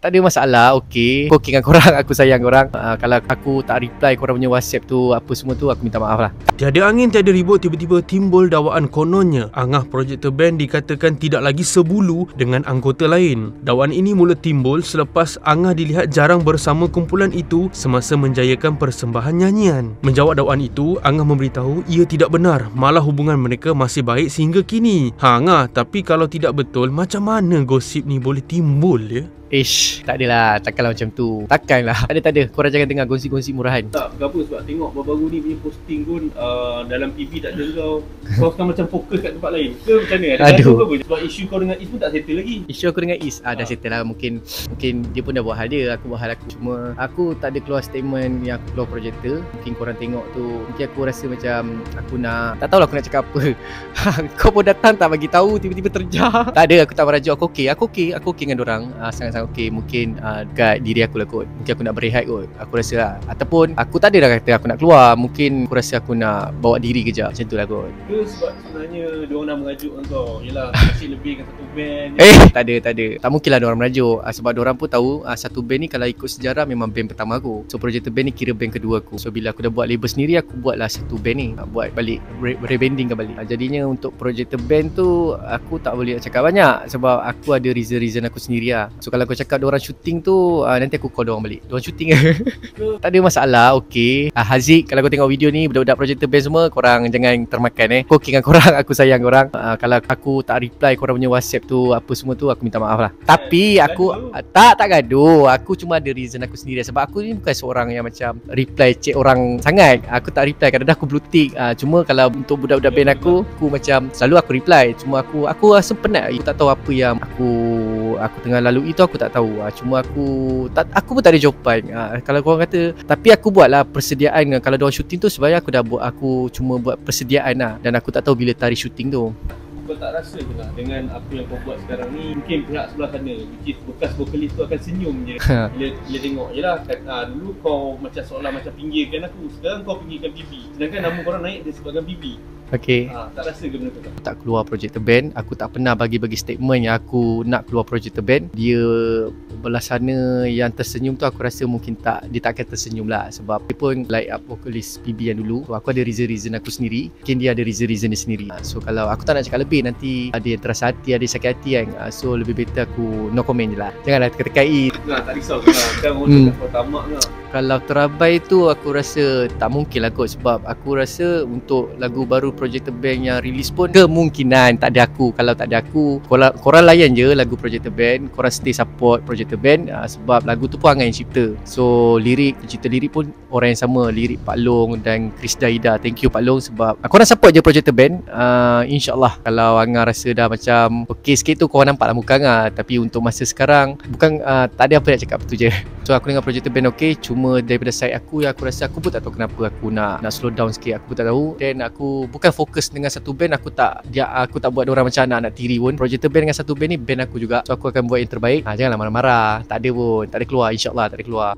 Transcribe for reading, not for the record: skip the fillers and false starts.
Tak ada masalah, okey. Aku okey dengan korang, aku sayang korang. Kalau aku tak reply korang punya WhatsApp tu, apa semua tu, aku minta maaf lah. Tiada angin tiada ribut, tiba-tiba timbul dakwaan kononnya Angah Projector Band dikatakan tidak lagi sebulu dengan anggota lain. Dakwaan ini mula timbul selepas Angah dilihat jarang bersama kumpulan itu semasa menjayakan persembahan nyanyian. Menjawab dakwaan itu, Angah memberitahu ia tidak benar, malah hubungan mereka masih baik sehingga kini. Angah, tapi kalau tidak betul, macam mana gosip ni boleh timbul ya? Ish, tak adalah, takkanlah macam tu. Takkanlah. Tak ada. Korang jangan dengar gosip-gosip murahan. Tak, kenapa? Sebab tengok baru-baru ni punya posting pun dalam PB tak ada kau. Kau sekarang macam fokus kat tempat lain ke macam mana? Ada Aduh. apa? Sebab isu kau dengan Is pun tak settle lagi. Isu aku dengan Is dah settle lah. Mungkin dia pun dah buat hal dia, aku buat hal aku. Cuma aku tak ada keluar statement yang aku keluar projector. Mungkin korang tengok tu, mungkin aku rasa macam aku nak, tak tahulah aku nak cakap apa. Kau pun datang tak bagi tahu, tiba-tiba terjah. Tak ada, aku tak merajuk. Aku okey dengan dorang. Sangat-sangat okey. Mungkin dekat diri aku lah kot. Mungkin aku nak berehat kot, aku rasa lah. Ataupun aku tak ada dah kata aku nak keluar. Mungkin aku rasa aku nak bawa diri kejap. Macam tu lah kot. Ke sebab sebenarnya diorang dah merajuk dengan kau? Yelah, masih lebih dengan satu band. Tak ada. Tak mungkin lah diorang merajuk. Sebab diorang pun tahu satu band ni kalau ikut sejarah memang band pertama aku. So Projector Band ni kira band kedua aku. So bila aku dah buat label sendiri, aku buatlah satu band ni. Buat balik, rebanding ke balik. Jadinya untuk Projector Band tu aku tak boleh nak cakap banyak. Sebab aku ada reason aku sendiri lah. So kalau aku cakap diorang syuting tu, nanti aku call diorang balik. Diorang syuting tak ada masalah, okey. Haziq, kalau kau tengok video ni, budak-budak Projector Band semua, korang jangan termakan Aku okey dengan korang, aku sayang korang. Kalau aku tak reply korang punya WhatsApp tu, apa semua tu, aku minta maaf lah. Tapi aku tak gaduh. Aku cuma ada reason aku sendiri. Sebab aku ni bukan seorang yang macam reply chat orang sangat. Aku tak reply, kadang-kadang aku blue tick. Cuma kalau untuk budak-budak band aku macam selalu aku reply. Cuma aku rasa penat. Aku tak tahu apa yang aku tengah lalui itu, aku tak tahu. Cuma aku pun tak ada jawapan. Kalau korang kata, tapi aku buatlah persediaan. Kalau diorang syuting tu sebenarnya aku cuma buat persediaan lah. Dan aku tak tahu bila tarikh syuting tu. Kau tak rasa ke tak dengan apa yang kau buat sekarang ni, mungkin pihak sebelah sana, which is bekas vokalis tu akan senyum je bila tengok. Yelah, dulu kau macam seolah macam pinggirkan aku, sekarang kau pinggirkan Bibi, sedangkan nama korang naik disebabkan Bibi. Okay. Tak rasa ke benda tu tak? Aku tak keluar Projector Band. Aku tak pernah bagi statement yang aku nak keluar Projector Band. Dia belah sana yang tersenyum tu, aku rasa mungkin dia tak akan tersenyum lah. Sebab dia pun like vokalis PB yang dulu. So, aku ada reason aku sendiri. Mungkin dia ada reason dia sendiri. So kalau aku tak nak cakap lebih, nanti ada yang terasa hati, ada yang sakit hati kan. So lebih better aku no comment je lah. Janganlah teka-tekai. Tak risau ke lah. Kan orang cakap kau tamak ke. Kalau terabai tu aku rasa tak mungkin lah kot. Sebab aku rasa untuk lagu baru Projector Band yang release pun kemungkinan tak ada aku. Kalau tak ada aku, korang layan je lagu Projector Band. Korang stay support Projector Band. Sebab lagu tu pun Angah yang cipta. So cerita lirik pun orang yang sama. Lirik Pak Long dan Chris Daida. Thank you Pak Long sebab korang support je Projector Band. InsyaAllah kalau Angah rasa dah macam okey sikit tu, korang nampak lah muka Angah. Tapi untuk masa sekarang bukan tak ada apa nak cakap, betul je. So aku dengan Projector Band okey. Cuma daripada side aku, aku rasa aku pun tak tahu kenapa aku nak slow down sikit. Aku pun tak tahu. Dan aku bukan fokus dengan satu band. Aku tak buat orang macam anak tiri pun. Projector Band dengan satu band ni band aku juga. So aku akan buat yang terbaik. Janganlah marah-marah. Tak ada pun, tak ada keluar, InsyaAllah tak ada keluar.